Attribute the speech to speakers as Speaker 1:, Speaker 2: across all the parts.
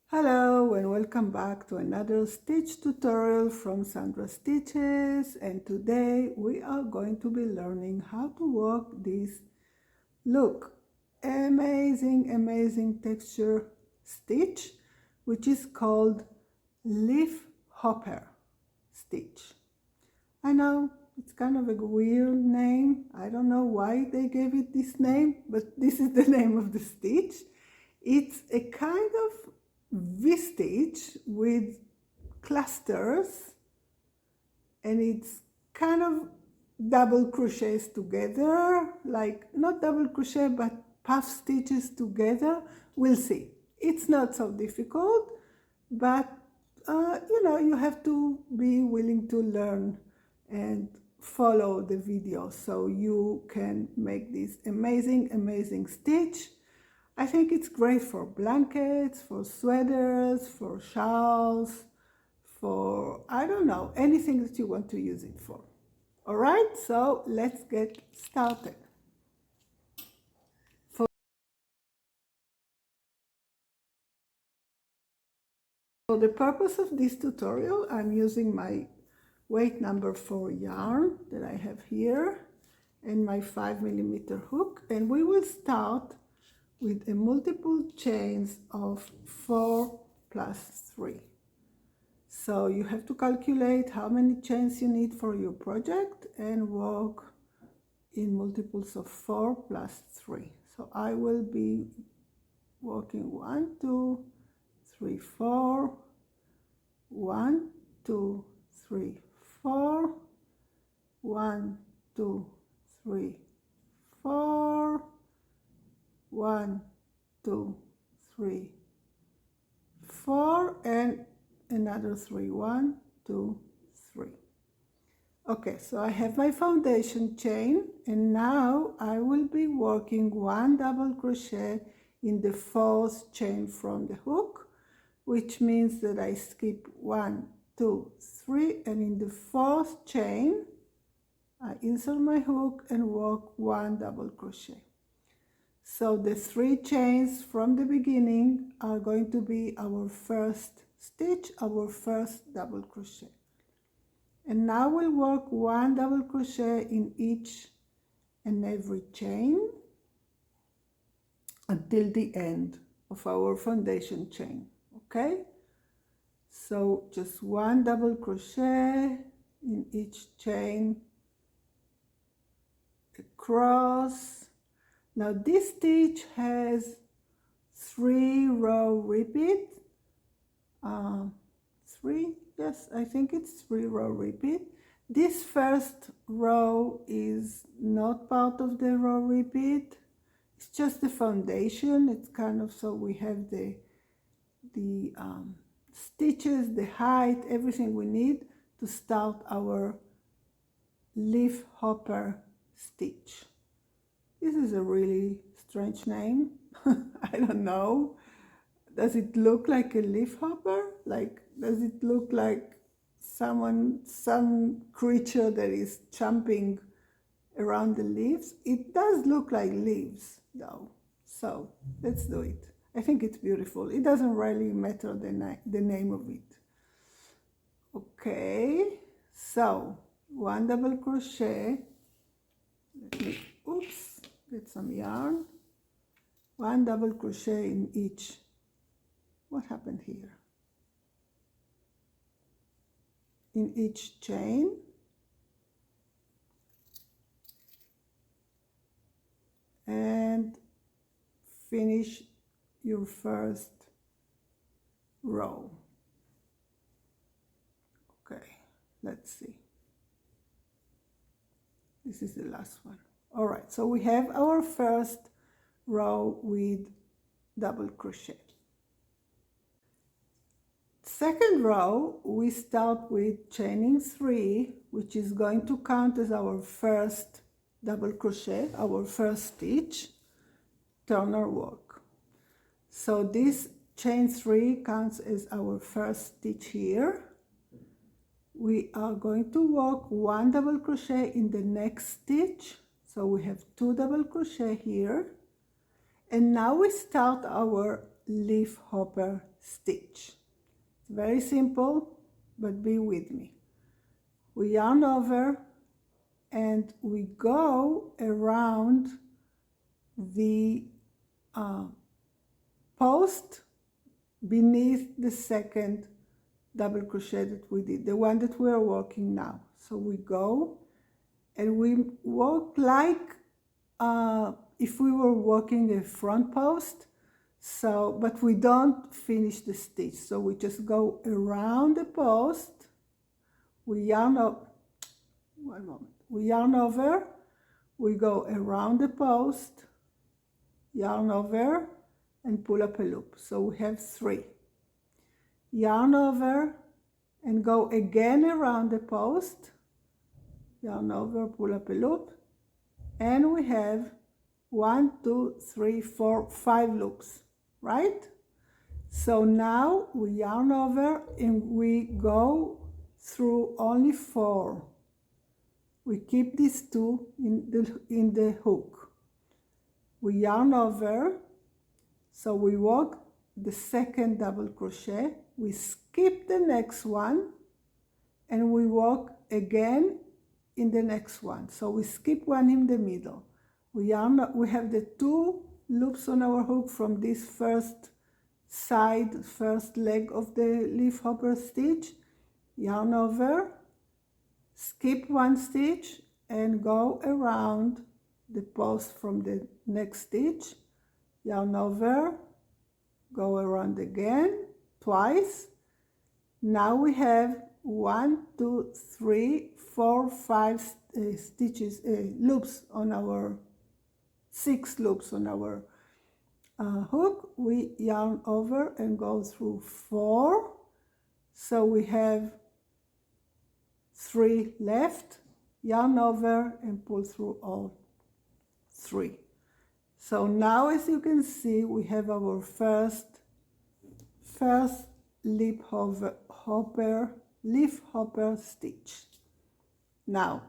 Speaker 1: Hello and welcome back to another stitch tutorial from SandraStitches, and today we are going to be learning how to work this amazing texture stitch, which is called leaf hopper stitch. I know it's kind of a weird name. I don't know why they gave it this name, but this is the name of the stitch. It's a kind of V-stitch with clusters, and it's kind of double crochets together, like not double crochet but puff stitches together. We'll see. It's not so difficult, but you have to be willing to learn and follow the video so you can make this amazing stitch. I think it's great for blankets, for sweaters, for shawls, for, I don't know, anything that you want to use it for. All right, so let's get started. For the purpose of this tutorial, I'm using my weight number 4 yarn that I have here and my 5mm hook, and we will start with a multiple chains of 4 plus 3. So you have to calculate how many chains you need for your project and work in multiples of 4 plus 3. So I will be working 1, 2, 3, 4, 1, 2, 3, 4, 1, 2, 3, 4, 1, 2, 3, 4, and another 3, 1, 2, 3. Okay, so I have my foundation chain, and now I will be working 1 double crochet in the 4th chain from the hook, which means that I skip 1, 2, 3, and in the 4th chain I insert my hook and work 1 double crochet. So the 3 chains from the beginning are going to be our first stitch, our first double crochet. And now we'll work 1 double crochet in each and every chain until the end of our foundation chain. Okay? So just 1 double crochet in each chain across. Now this stitch has 3 row repeat. 3, yes, I think it's 3 row repeat. This first row is not part of the row repeat. It's just the foundation. It's kind of, so we have the stitches, the height, everything we need to start our leaf hopper stitch. This is a really strange name. I don't know. Does it look like a leaf hopper? Like, does it look like some creature that is jumping around the leaves? It does look like leaves though. So let's do it. I think it's beautiful. It doesn't really matter the name of it. Okay, so 1 double crochet. Let me, oops, get some yarn. 1 double crochet in each. What happened here? In each chain. And finish your first row. Okay, let's see. This is the last one. All right, so we have our first row with double crochet. Second row, we start with chaining 3, which is going to count as our first double crochet, our first stitch, turn our work. So this chain 3 counts as our first stitch here. We are going to work 1 double crochet in the next stitch. So we have 2 double crochet here. And now we start our leaf hopper stitch. It's very simple, but be with me. We yarn over and we go around the post beneath the second double crochet that we did, the one that we are working now. So we go and we work like if we were working a front post, so but we don't finish the stitch, so we just go around the post, we yarn up, one moment, we yarn over, we go around the post, yarn over and pull up a loop. So we have 3. Yarn over and go again around the post, yarn over, pull up a loop, and we have 1, 2, 3, 4, 5 loops, right? So now we yarn over and we go through only 4. We keep these 2 in the hook. We yarn over, so we work the second double crochet, we skip the next one, and we work again in the next one. So we skip one in the middle. We have the 2 loops on our hook from this first side, first leg of the leaf hopper stitch, yarn over, skip 1 stitch and go around the post from the next stitch, yarn over, go around again twice. Now we have 1, 2, 3, 4, 5 stitches, loops on our 6 loops on our hook. We yarn over and go through 4, so we have 3 left, yarn over and pull through all 3. So now, as you can see, we have our first leaf hopper stitch. Now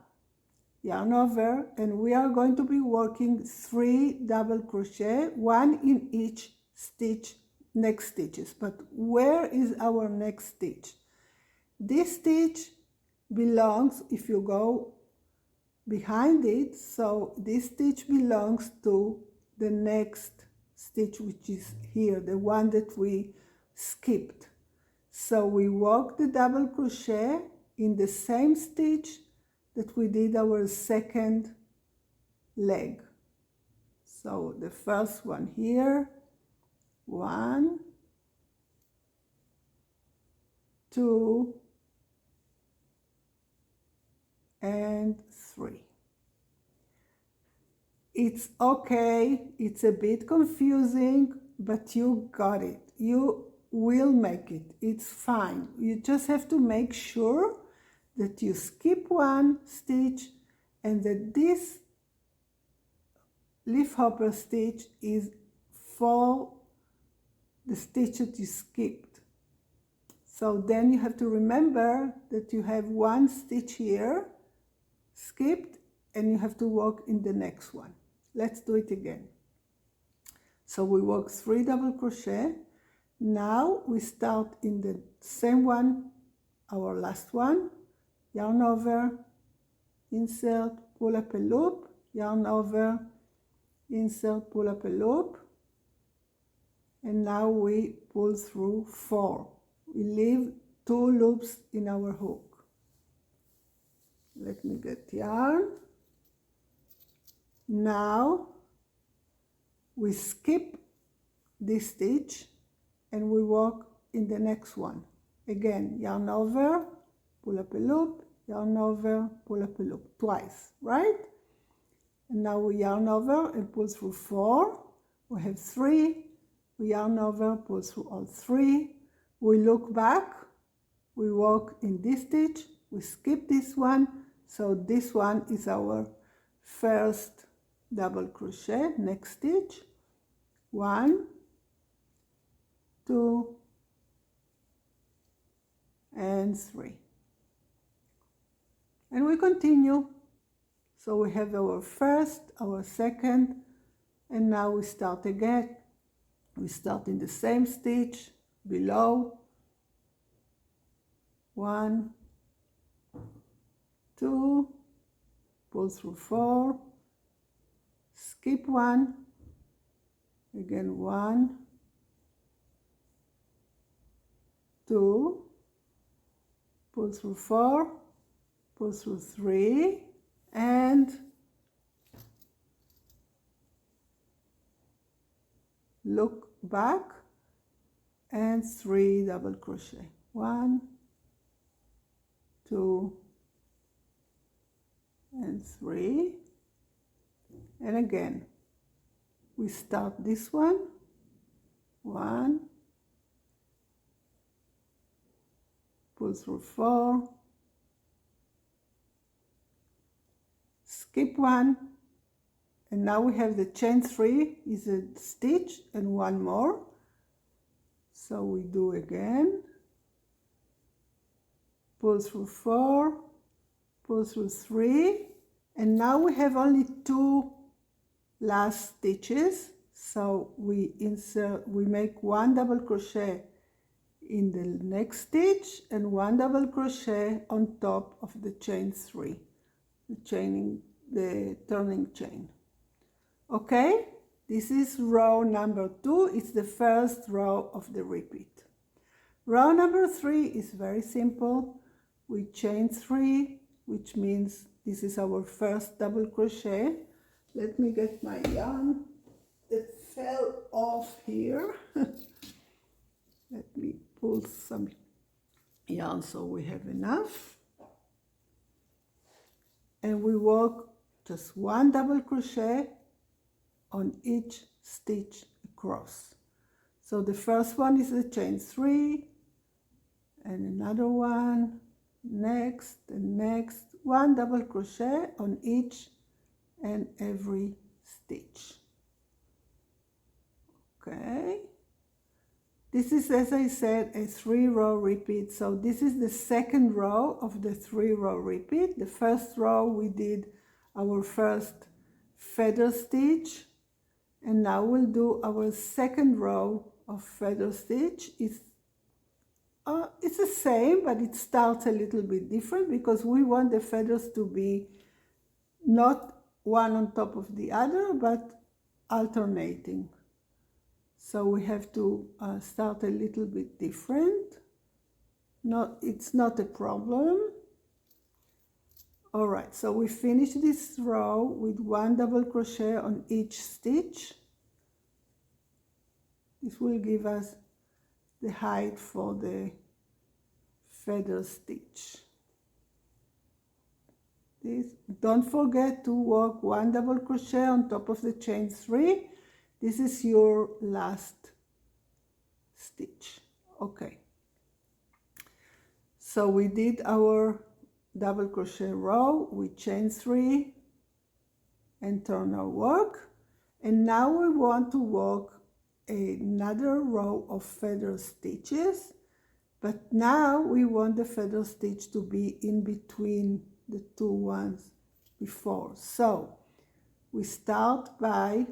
Speaker 1: yarn over and we are going to be working 3 double crochet, 1 in each stitch, next stitches. But where is our next stitch? This stitch belongs, if you go behind it, so this stitch belongs to the next stitch, which is here, the one that we skipped. So we work the double crochet in the same stitch that we did our second leg. So the first one here, 1, 2, and 3. It's okay, it's a bit confusing, but you got it. You will make it. It's fine. You just have to make sure that you skip 1 stitch and that this leaf hopper stitch is for the stitch that you skipped. So then you have to remember that you have 1 stitch here skipped and you have to work in the next one. Let's do it again. So we work 3 double crochet. Now we start in the same one, our last one, yarn over, insert, pull up a loop, yarn over, insert, pull up a loop, and now we pull through 4. We leave 2 loops in our hook. Let me get yarn. Now we skip this stitch and we work in the next one. Again, yarn over, pull up a loop, yarn over, pull up a loop, twice, right? And now we yarn over and pull through 4. We have 3. We yarn over, pull through all 3. We look back, we work in this stitch, we skip this one, so this one is our first double crochet. Next stitch, 1, 2, and 3. And we continue. So we have our first, our second, and now we start again We start in the same stitch below, 1, 2, pull through 4, skip 1, again 1, 2, pull through 4, pull through 3, and look back, and 3 double crochet, 1, 2, and 3, and again we start this one, 1, pull through 4, skip 1, and now we have the chain 3 is a stitch and 1 more, so we do again, pull through 4, pull through 3, and now we have only 2 last stitches, so we make 1 double crochet in the next stitch and 1 double crochet on top of the chain 3, the turning chain. Okay, this is row number 2. It's the first row of the repeat. Row number 3 is very simple. We chain 3, which means this is our first double crochet. Let me get my yarn that fell off here. Let me pull some yarn so we have enough. And we work just 1 double crochet on each stitch across. So the first one is the chain 3, and another one, next and next, 1 double crochet on each and every stitch. Okay, this is, as I said, a 3-row repeat. So this is the second row of the 3-row repeat. The first row we did our first feather stitch, and now we'll do our second row of feather stitch. It's the same, but it starts a little bit different because we want the feathers to be not one on top of the other, but alternating. So we have to start a little bit different. It's not a problem. All right, so we finish this row with 1 double crochet on each stitch. This will give us the height for the feather stitch. Don't forget to work 1 double crochet on top of the chain 3. This is your last stitch. Okay, so we did our double crochet row, we chain 3 and turn our work, and now we want to work another row of feather stitches, but now we want the feather stitch to be in between the 2 ones before. So we start by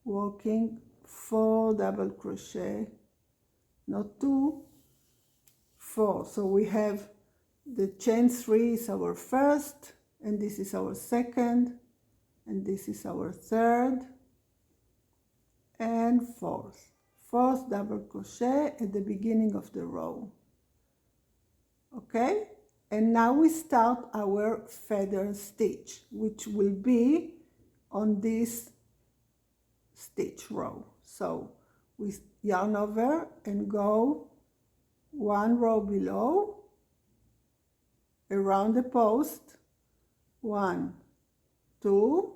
Speaker 1: working 4 double crochet, not 2, 4. So we have the chain 3 is our first, and this is our second, and this is our third and fourth double crochet at the beginning of the row. Okay, and now we start our feather stitch, which will be on this stitch row. So we yarn over and go 1 row below, around the post, 1, 2,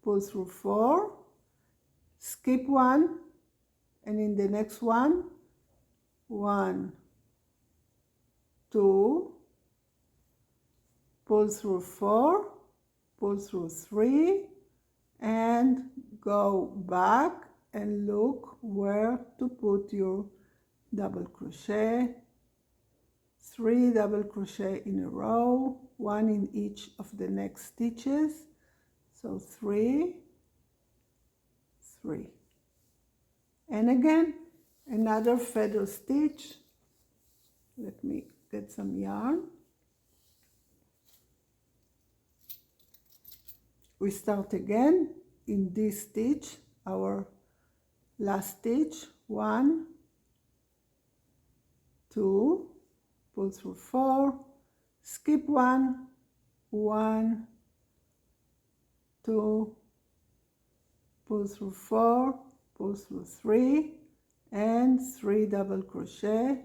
Speaker 1: pull through 4, skip 1, and in the next one, 1, 2, pull through 4, pull through 3, and go back and look where to put your double crochet. 3 double crochet in a row, 1 in each of the next stitches. So 3, 3. And again, another feather stitch. Let me get some yarn. We start again in this stitch, our last stitch. 1, 2, pull through 4, skip 1, 1, 2, pull through 4, pull through 3, and 3 double crochet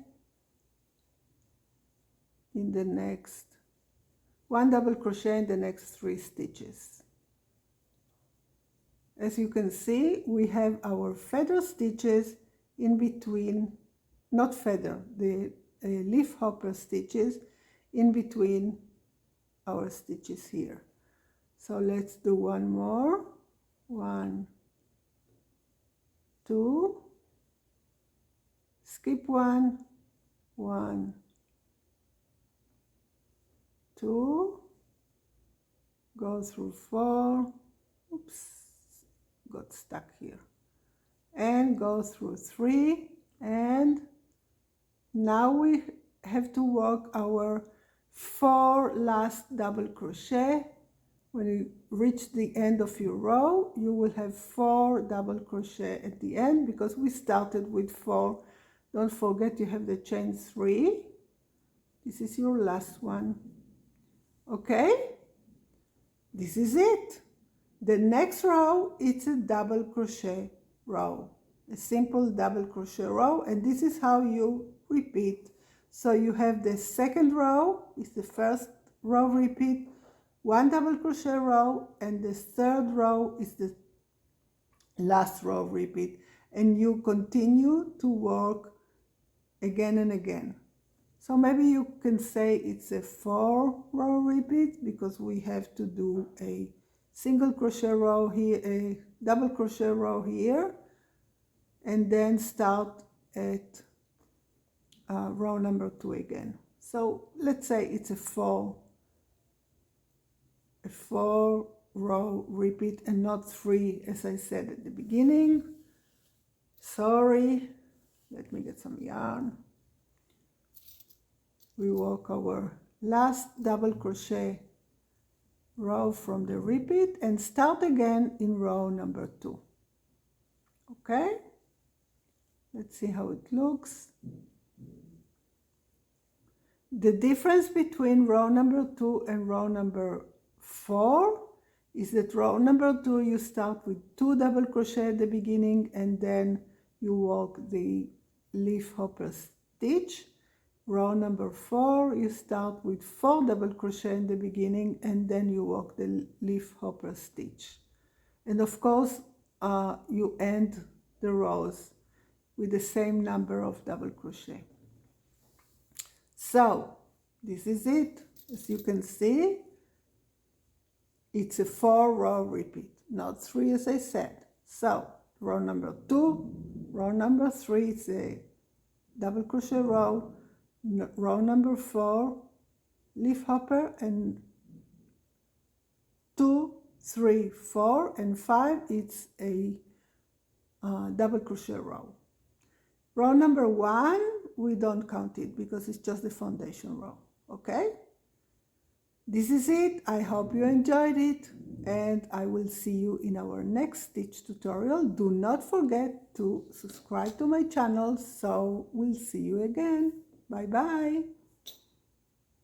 Speaker 1: in the next, 1 double crochet in the next 3 stitches. As you can see, we have our feather stitches in between, not feather, the leaf hopper stitches in between our stitches here. So let's do one more. 1, 2, skip 1, 1, 2, go through 4, oops, got stuck here, and go through 3, and now we have to work our 4 last double crochet. When you reach the end of your row, you will have 4 double crochet at the end, because we started with 4. Don't forget you have the chain 3. This is your last one. Okay, this is it. The next row, it's a double crochet row, a simple double crochet row, and this is how you repeat. So you have the second row is the first row repeat, 1 double crochet row, and the third row is the last row repeat, and you continue to work again and again. So maybe you can say it's a 4 row repeat, because we have to do a single crochet row here, a double crochet row here, and then start at row number 2 again. So let's say it's a 4 row repeat and not 3, as I said at the beginning. Sorry, let me get some yarn. We work our last double crochet row from the repeat and start again in row number 2. Okay, let's see how it looks. The difference between row number 2 and row number 4 is that row number 2 you start with 2 double crochet at the beginning, and then you work the leaf hopper stitch. Row number 4 you start with 4 double crochet in the beginning, and then you work the leaf hopper stitch. And of course you end the rows with the same number of double crochet. So this is it. As you can see, it's a 4 row repeat, not 3 as I said. So row number 2, row number 3 is a double crochet row, row number 4 leaf hopper, and 2, 3, 4, and 5 it's a double crochet row. Row number 1 we don't count it because it's just the foundation row. Okay, this is it. I hope you enjoyed it, and I will see you in our next stitch tutorial. Do not forget to subscribe to my channel, so we'll see you again. Bye bye.